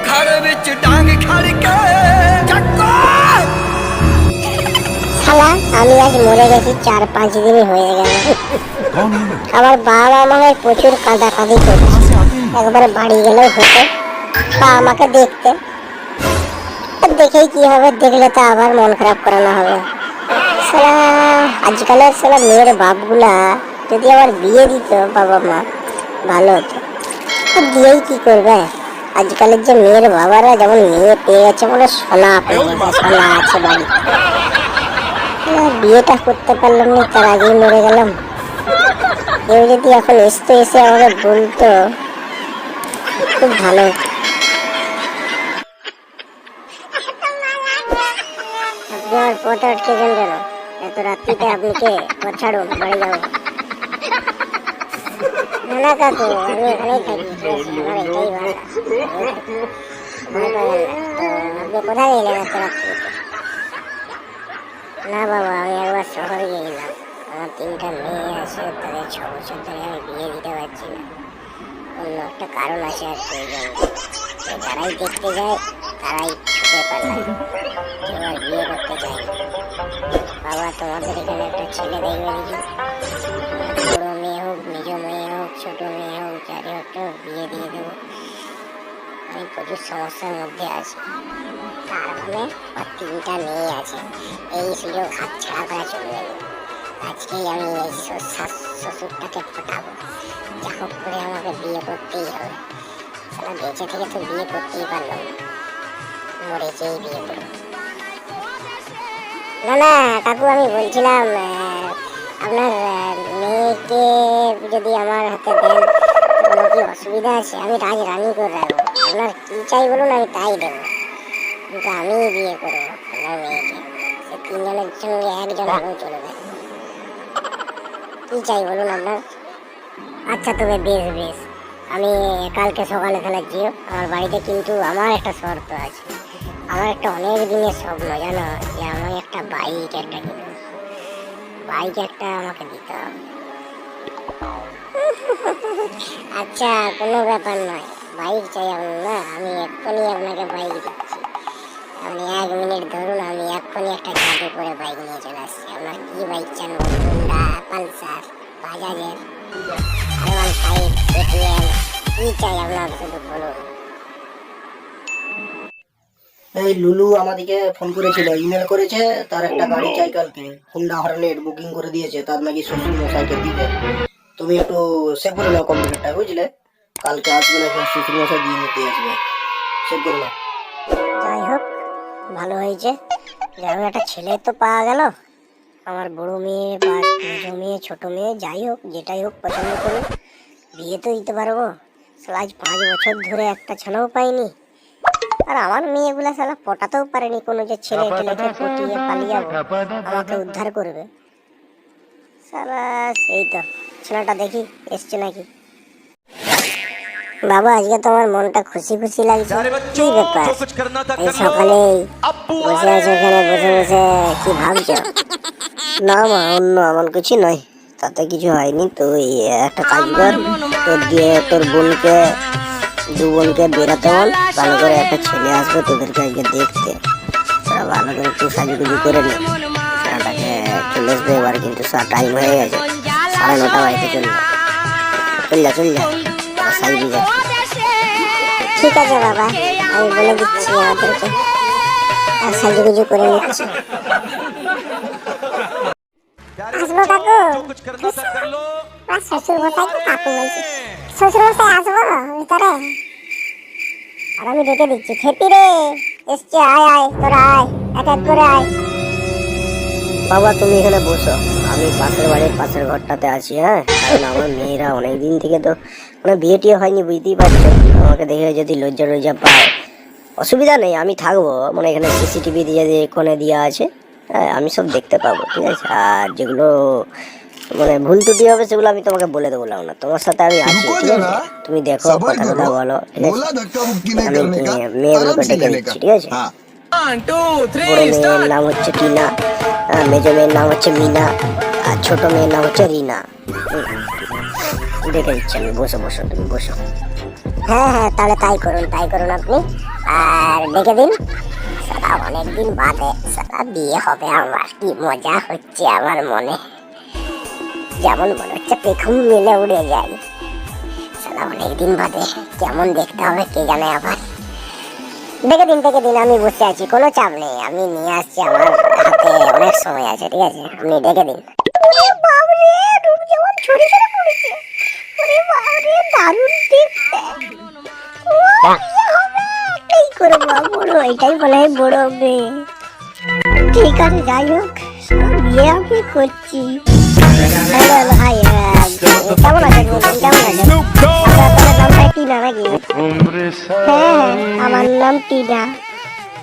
खाड़े विच डांग खड़ के শালা আমি আজ মরে গেছি 4-5 দিন হয়ে গেল। আমার বাবা আমাকে প্রচুর কাঁদাকাঁদি করছে, একবার বাড়ি গেলেও হতো বা আমাকে দেখতে, দেখেই কি হবে, দেখলে তো আবার মন খারাপ করানো হবে। শালা আজকালের শালা মেয়ের বাপগুলা যদি আবার বিয়ে দিত বাবা মা, ভালো হতো। দিয়েই কি করবে, আজকালের যে মেয়ের বাবারা যেমন মেয়ে পেয়ে গেছে বলে সোনা পেয়ে গেছে, সোনা আছে বাড়ি। বিয়েটা করতে পারলাম না, তার আগেই মরে গেলাম। কেউ যদি এখন এসে আমাকে বলতো খুব ভালো। আপনি আমার পথ আটকেছেন কেন? এত রাত্রিতে আপনি কে? পথ ছাড়ুন, বাড়ি যাবো। না কাকু, আমি এখানেই থাকি, আমার এটাই বাড়ি। আপনি কোথায় গেলেন এত রাত্রিতে? না বাবা, আমি একবার শহরে গেছিলাম, আমার 3টা মেয়ে আছে, তাদের 6 বছর ধরে আমি বিয়ে দিতে পারছি না। অন্য একটা কারণ আছে আর প্রয়োজন। যারাই দেখতে যায় তারাই ছুটে পালায়, কেউ আর বিয়ে করতে চায় না। বাবা, তোমাদের এখানে একটা ছেলে দেখবে দেখি, বড় মেয়ে হোক, নিজ মেয়ে হোক, ছোট মেয়ে হোক, যারে হোক, বিয়ে দিয়ে দেবো। আমি প্রচুর সমস্যার মধ্যে আছি, তার মানে 3টা মেয়ে আছে, এই সুযোগ হাতছাড়া করা চলবে না। আজকেই আমি এই শ্বশুরটাকে ফোটাবো, যা হোক করে আমাকে বিয়ে করতেই হবে। সারা বেঁচে থেকে তো বিয়ে করতেই পারলাম না, মরেছেই বিয়ে করবো। না না কাকু, আমি বলছিলাম আপনার মেয়েকে যদি আমার হাতে দেন কোনো কি অসুবিধা আছে? আমি রানী করে রাখবো, আপনার কি চাই বলুন, আমি তাই দেবো। কিন্তু আমি বিয়ে করবো আপনার মেয়েকে, সে 3জনের সঙ্গে একজন হলেও চলবে। কি চাই বলুন আপনার? আচ্ছা তবে বেশ বেশ, আমি কালকে সকালে তাহলে যেও আমার বাড়িতে। কিন্তু আমার একটা শর্ত আছে, আমার একটা অনেক দিনের স্বপ্ন জানো, যে আমি একটা বাইক একটা কিনবো, বাইক একটা আমাকে দিতে হবে। আচ্ছা কোনো ব্যাপার নয়, বাইক চাই আপনার না, আমি এক্ষুনি আপনাকে বাইক দিচ্ছি। আপনি 1 মিনিট ধরুন, আমি এক্ষুনি একটা গাড়ি করে বাইক নিয়ে চলে আসছি। আপনার কি বাইক চান? হুন্ডা, পালসার, বাজাজের, R15, KTM, কি চাই আপনার শুধু বলুন। এই লুলু আমাদেরকে ফোন করেছিল, ইমেল করেছে, তার একটা গাড়ি চাই কালকে, হুন্ডা হর্নেট বুকিং করে দিয়েছে, তার নাকি শ্বশুর মশাইকে দিবে। তুমি একটু সেভ করে নাও কম্পিউটারটা, বুঝলে? কালকে আসবে না, শ্বশুর মশাই দিয়ে নিতে আসবে, সেভ করে নাও। যাই হোক, ভালো হয়েছে, যাই হোক একটা ছেলে তো পাওয়া গেল। আমার বড় মেয়ে বা মেজো মেয়ে, ছোট মেয়ে, যাই হোক যেটাই হোক পছন্দ করি, বিয়ে তো দিতে পারবো। আজ 5 বছর ধরে একটা ছেলেও পাইনি, আর আমার মেয়েগুলা সালা পটাতেও পারেনি কোনো যে ছেলে টেলেকে পটিয়ে পালিয়ে যাবো, আমাকে উদ্ধার করবে। সালা সেই তো ছেলেটা দেখি এসছে নাকি। বাবা, আজকে তো আমার মনটা খুশি খুশি লাগছে। কি ব্যাপার, এই সকালেই বসে আছো এখানে, বসে বসে কি ভাবছো? না মা, অন্য এমন কিছু নয়, তাতে কিছু হয়নি। তো একটা কাজ কর, তোর বোনকে, 2 বোনকে বেরাতে বল, ভালো করে একটা ছেলে আসবে তোদেরকে আজকে দেখতে, তারা ভালো করে একটু সাজুগুজু করে নে, ছেলেটাকে চলে আসবে এবার। কিন্তু টাইম হয়ে গেছে, 9:30 বাড়িতে চল যা, সাজবি যা। ঠিক আছে বাবা, আমি বলে দিচ্ছি আমাদেরকে, আর সাজুগুজু করে নিচ্ছি। আসবো কাকু? শ্বশুর মশাই কাকু বলছি, শ্বশুর মশাই আসবো ভিতরে? আর আমি ডেকে দিচ্ছি, খেপি রে এসছে, আয় আয় তোরা আয়, এক এক করে আয়। বাবা তুমি এখানে বসো, আমি পাশের বাড়ির পাশের ঘরটাতে আছি। হ্যাঁ, কারণ আমার মেয়েরা অনেকদিন থেকে তো মানে বিয়ে টিয়ে হয়নি, বুঝতেই পারছো। আমাকে দেখে যদি লজ্জা পায়, অসুবিধা নেই, আমি থাকবো, মানে এখানে CCTV দিয়ে কোণে দেওয়া আছে। হ্যাঁ, আমি সব দেখতে পাবো, ঠিক আছে। আর যেগুলো মানে ভুল ত্রুটি হবে সেগুলো আমি তোমাকে বলে দেবো না, তোমার সাথে আমি আছি, ঠিক আছে। তুমি দেখো, কথা বলো, ঠিক আছে। আমি মেয়েগুলোকে ডেকে দিচ্ছি, ঠিক আছে। বড় মেয়ের নাম হচ্ছে টিনা, মেজো মেয়ের নাম হচ্ছে মিনা, আর ছোট মেয়ের নাম হচ্ছে রিনা। রেখে দিচ্ছি আমি, বসো বসো, তুমি বসো। হ্যাঁ হ্যাঁ, তাহলে তাই করুন আপনি। আর ডেকে দিন। সালা অনেকদিন বাদে সালা বিয়ে হবে আমার, কি মজা হচ্ছে আমার মনে, যেমন মনে হচ্ছে পেখম মিলে উড়ে যাই। সালা অনেকদিন বাদে কেমন দেখতে হবে কে জানে। আবার ডেকে দিন, আমি বসে আছি, কোনো চাপ নেই, আমি নিয়ে আসছি, আমার হাতে অনেক সময় আছে, ঠিক আছে, আপনি ডেকে দিন। এটাই বলে বড় মেয়ে। ঠিক আছে, যাই হোক, বিয়ে আমি করছি। হ্যালো ভাই, কেমন আছেন বলুন, কেমন আছেন? আপনার নামটা টিনা নাকি? হ্যাঁ, আমার নাম টিনা।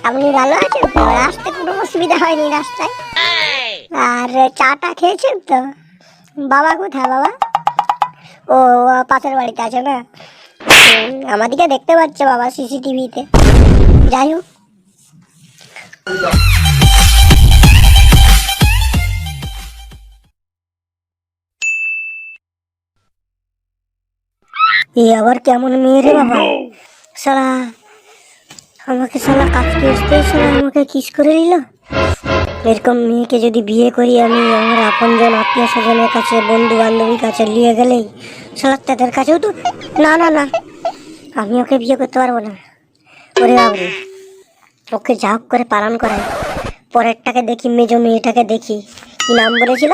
আপনি ভালো আছেন তো? রাস্তায় কোনো অসুবিধা হয়নি রাস্তায়? আর চাটা খেয়েছেন তো? বাবা কোথায় বাবা? ও পাশের বাড়িতে আছে না? আমাদিকে দেখতে পাচ্ছে বাবা সিসিটিভিতে। যাই হোক, এ আবার কেমন মেয়ে রে বাবা? সালা আমাকে সালা কাছকে আসতে সালা আমাকে কিস করে দিল। এরকম মেয়েকে যদি বিয়ে করি আমি, আমার আপনজন আত্মীয় স্বজনের কাছে, বন্ধু বান্ধবীর কাছে নিয়ে গেলেই সালা তাদের কাছেও তো না না না, আমি ওকে বিয়ে করতে পারবো না। ওরে বাবরে, ওকে যা হোক করে পালন করাই। পরেরটাকে দেখি, মেজো মেয়েটাকে দেখি, কি নাম বলেছিল?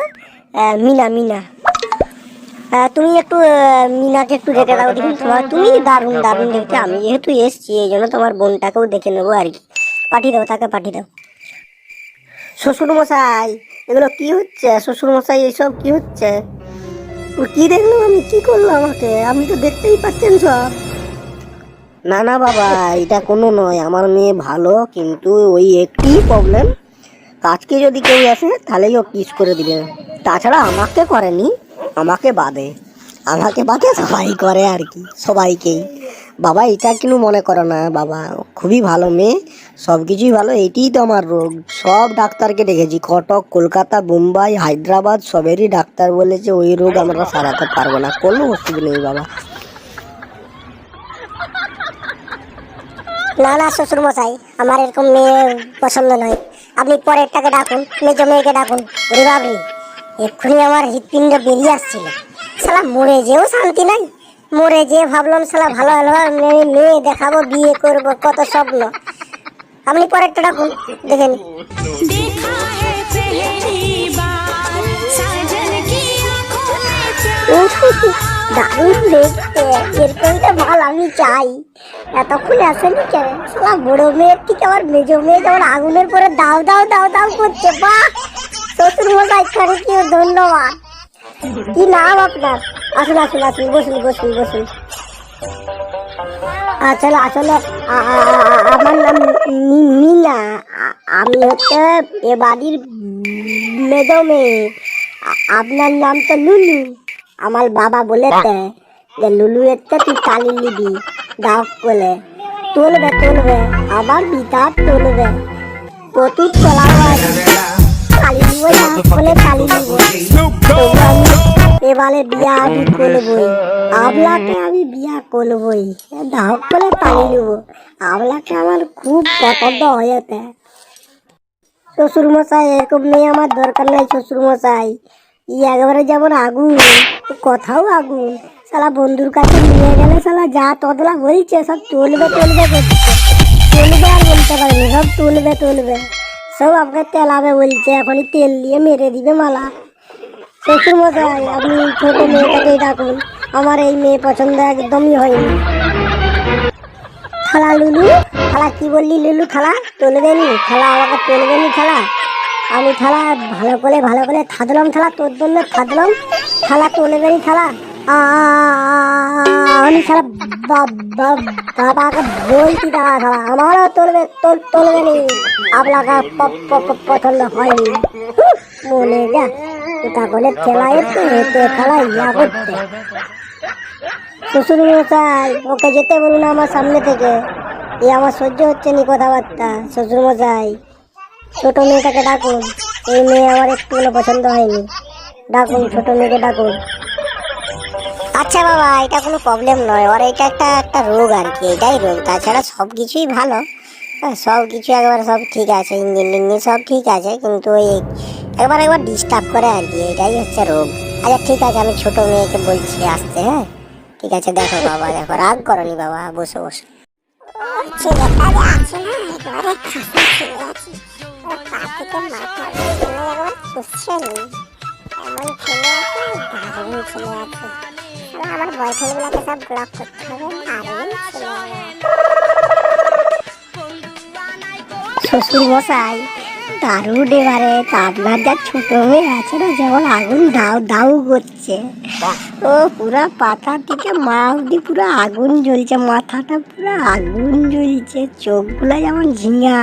মিনা। মিনা, তুমি একটু মিনাকে একটু রেখে দাও দেখি, তোমার তুমি দারুণ দেখতে। আমি যেহেতু এসছি এই জন্য তোমার বোনটাকেও দেখে নেবো আর কি। পাঠিয়ে দাও, তাকে পাঠিয়ে দাও। শ্বশুর মশাই, এগুলো কি হচ্ছে? শ্বশুর মশাই, এইসব কি হচ্ছে? কি দেখলাম আমি, কি করলো আমাকে? আপনি তো দেখতেই পাচ্ছেন সব। না না বাবা, এটা কোনো নয়, আমার মেয়ে ভালো, কিন্তু ওই একটি প্রবলেম, কাজকে যদি কেউ আসে তাহলেই ও কিস করে দিবে, তাছাড়া আমাকে করেনি, আমাকে বাদে সবাই করে আর কি, সবাইকেই। বাবা এটা কিন্তু মনে করো না বাবা, খুবই ভালো মেয়ে, সব কিছুই ভালো। এইটিই তো আমার রোগ, সব ডাক্তারকে দেখেছি, কটক, কলকাতা, মুম্বাই, হায়দ্রাবাদ, সবেরই ডাক্তার বলেছে ওই রোগ আমরা সারাতে পারবো না, কোনো ওষুধ নেই বাবা। না না শ্বশুর মশাই, আমার এরকম মেয়ে পছন্দ নয়। আপনি পরেরটাকে ডাকুন, মেজো মেয়েকে ডাকুন। ওরে বাবরে, এক্ষুনি আমার হৃৎপিণ্ড বেরিয়ে আসছিল। শালা মরে যেও শান্তি নাই, মরে যেয়ে ভাবলাম শালা ভালো মেয়ে দেখাবো, বিয়ে করবো, কত স্বপ্ন। আপনি পরেরটা ডাকুন, দেখেন। দারুণ দেখতে, এরকমটা ভালো আমি চাই। এতক্ষণ আসেনি কেন? শালা বড় মেয়ের থেকে আমার মেজো মেয়ে যেমন আগুনের পরে দাও দাও দাও দাও করছে। বাহ, শ্বশুর মশাই থ্যাংক ইউ, ধন্যবাদ। কি নাম আপনার? আসুন আসুন আসুন, বসুন বসুন বসুন। আসলে আসলে আমার নাম মিনা, আমি হচ্ছে এ বাড়ির মেজো মেয়ে। আপনার নাম তো লুলু। আমার বাবা বলেছে যে লুলু এতে তুই কালি নিবি, দাও বলে তুলবে, আবার বিতার তুলবে, প্রচুর তোলাও আছে, কালি নিব না বলে কালি নিব। তবু আমি এবারে বিয়া আমি করবই, আবলাকে আমি বিয়া করবই, দাও বলে কালি নিব। আবলাকে আমার খুব পছন্দ হয়েছে। শ্বশুর মশাই, এরকম মেয়ে আমার দরকার নাই শ্বশুর মশাই। একেবারে যেমন আগুন, কথাও আগুন। শালা বন্ধুর কাছে নিয়ে গেলে শালা যা তদলা বলছে সব তুলবে করছে, তুলবে আর বলতে পারেনি, সব তুলবে সব আমাকে তেলাবে বলছে, এখনই তেল দিয়ে মেরে দিবে মালা। শ্বশুর মশাই, আপনি ছোট মেয়েটাকেই ডাকুন, আমার এই মেয়ে পছন্দ একদমই হয়নি। খালা লুলু, খালা কি বললি লুলু? খালা তুলবেনি, খালা আমাকে তুলবেনি খালা? আমি খালা ভালো করে থাদলাম, খালা তোর জন্য থাদলাম, খালা তুলবেনি খালা? আমি খালা বাবাকে বলছি দাঁড়া, খালা আমারও তুলবেনি, আপনাকে পছন্দ হয়নি। বলে যা ওটা করে খেলা এতে খেলা ইয়া করতে। শ্বশুর মশাই, ওকে যেতে বলুন আমার সামনে থেকে, এ আমার সহ্য হচ্ছে নি কথাবার্তা। শ্বশুর মশাই, ছোট মেয়েটাকে ডাকুন, এই মেয়ে আমার একটু পছন্দ হয়নি, ডাকুন ছোট মেয়েকে ডাকুন। আচ্ছা বাবা, এটা কোনো প্রবলেম নয়, ওর এটা একটা একটা রোগ আর কি, এটাই রোগ, তাছাড়া সব কিছুই ভালো। হ্যাঁ, সব কিছু একবার সব ঠিক আছে, ইঞ্জিন টিঞ্জিন সব ঠিক আছে, কিন্তু ওই একবার একবার ডিস্টার্ব করে আর কি, এটাই হচ্ছে রোগ। আচ্ছা ঠিক আছে, আমি ছোট মেয়েকে বলছি আসতে। হ্যাঁ ঠিক আছে, দেখো বাবা, দেখো রাগ করনি বাবা, বসো বসো। ছেলেটা যে আছে না, একেবারে খাসা ছেলে আছে, ওর পা থেকে মাথা একবার খুঁজছেনি, এমন ছেলে আছে, দারুণ ছেলে আছে। আমার বয়ফ্রেন্ড গুলাকে সব ব্লক করতে হবে, দারুণ ছেলে। শ্বশুর মশাই দারুণ, এবারে আপনার যা ছোট মেয়ে আছে না, যেমন আগুন দাউ দাউ করছে, ও পুরা পাতা থেকে মা অব্দি পুরো আগুন জ্বলছে, মাথাটা পুরো আগুন জ্বলছে, চোখগুলো যেমন ঝিঙা,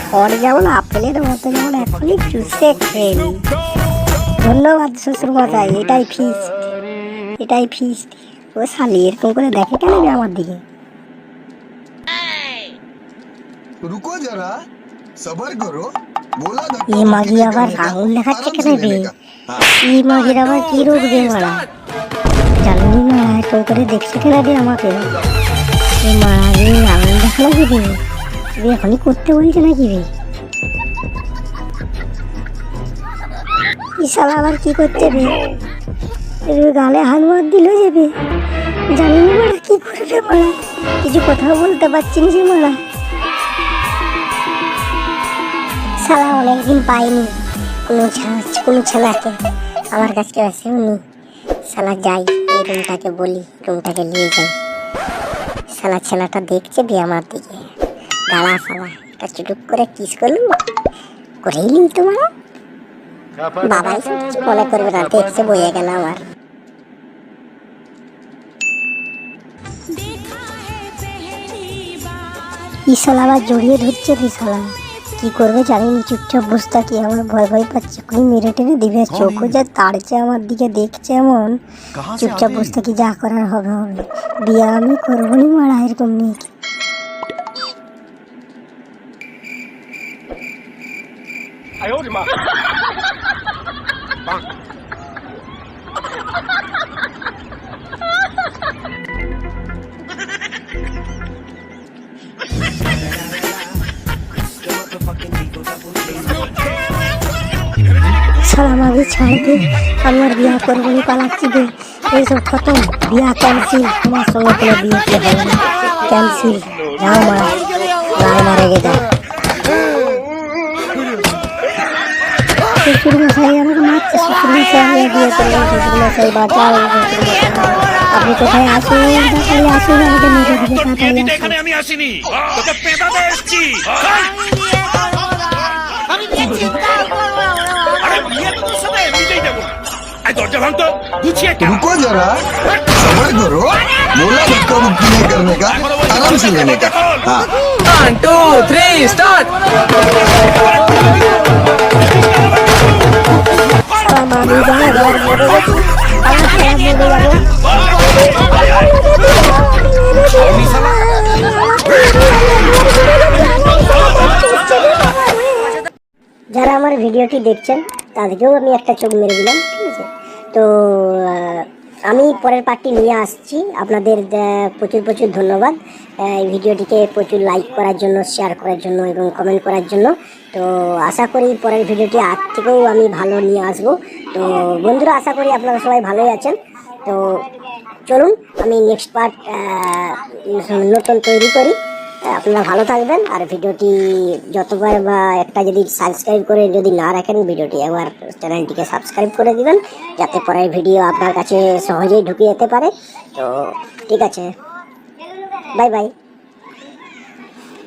ফল যেমন আপেলের মতো, যেমন এখনই চুষে খেয়ে নি। ধন্যবাদ শ্বশুর মশাই, এটাই ফিস্ট, এটাই ফিস্ট। ও শালি এরকম করে দেখে কেন রে আমার দিকে? रुको जरा सबर करो बोला এই মাগি আবার আঙুল দেখাচ্ছে কেন রে? এই মাগির আবার কি রোগ রে মারা? জানি না এরকম করে দেখছে কেন রে আমাকে? এই মারা রে, আঙুল দেখালো কি রে? তুই এখনই করতে বলছে নাকি রে? ইশালা আবার কি করছে রে? গালে হাত মার দিল যাবে, জানি না মারা কি করবে মারা, কিছু কথাও বলতে পারছি না যে মারা। শালা অনেকদিন পাইনি কোনো ছেলেকে, আমার কাছে আসেও নি। শালা যাই, এই রুমটাকে বলি, রুমটাকে নিয়ে যাই। শালা ছেলেটা দেখছে বে আমার দিকে, গালা শালা একটা চুটুক করে কিস করলু, করেই নি তোমার বাবাই কিছু মনে করবে না, দেখছে বইয়ে গেল আমার। ইশালা আবার জড়িয়ে ধরছে রে শালা, কি করবে জানি না, চুপচাপ বসে থাকি, আমার ভয় ভয় পাচ্ছে, কোনো মেরে টেরে দিবে, চোখও যা তাড়ছে আমার দিকে দেখছে এমন, চুপচাপ বসে থাকি, যা করার হবে হবে, বিয়ে আমি করবো নি মারা এরকম মেয়েকে। শালা আমাকে ছাড় দে, আমার বিয়া করবো নি, পালাচ্ছি বে, এইসব খতম, বিয়া ক্যান্সেল, তোমার সঙ্গে কোনো বিয়ে টিয়ে হবে না, ক্যান্সেল, যাও মা, গাল মারে গে যা। শ্বশুর মশাই আমাকে মারছে, শ্বশুর মশাই আমি বিয়ে করবো, শ্বশুর মশাই বাঁচাও, শ্বশুর মশাই আপনি কোথায় আসুন, তাড়াতাড়ি আসুন, আমাকে মেরে দিবে, তাড়াতাড়ি আসুন। আমি আসিনি, তোকে পেটাতে এসেছি। আরে বিয়ে তো তোর সাথে এমনিতেই দেবো না। এই দরজা ভাঙ তো, গুছিয়ে একটা। रुको जरा सबर करो बोला धक्का मुक्की नहीं करने का आराम से लेने का हाँ 1 2 3 স্টার্ট। শালা মামি যা এবার মরে গেছে, আমার শালা মরে যাবে। যারা আমার ভিডিওটি দেখছেন তাদেরকেও আমি একটা চোখ মেরে দিলাম, ঠিক আছে? তো আমি পরের পার্টটি নিয়ে আসছি, আপনাদের প্রচুর প্রচুর ধন্যবাদ এই ভিডিওটিকে প্রচুর লাইক করার জন্য, শেয়ার করার জন্য এবং কমেন্ট করার জন্য। তো আশা করি পরের ভিডিওটি আজ থেকেও আমি ভালো নিয়ে আসবো। তো বন্ধুরা, আশা করি আপনারা সবাই ভালোই আছেন। তো চলুন আমি নেক্সট পার্ট নতুন তৈরি করি। আপনারা ভালো থাকবেন, আর ভিডিওটি যতবার বা একটা যদি সাবস্ক্রাইব করে যদি না রাখেন ভিডিওটি, একবার চ্যানেলটিকে সাবস্ক্রাইব করে দিবেন, যাতে পরের ভিডিও আপনার কাছে সহজেই ঢুকে যেতে পারে। তো ঠিক আছে, বাই বাই।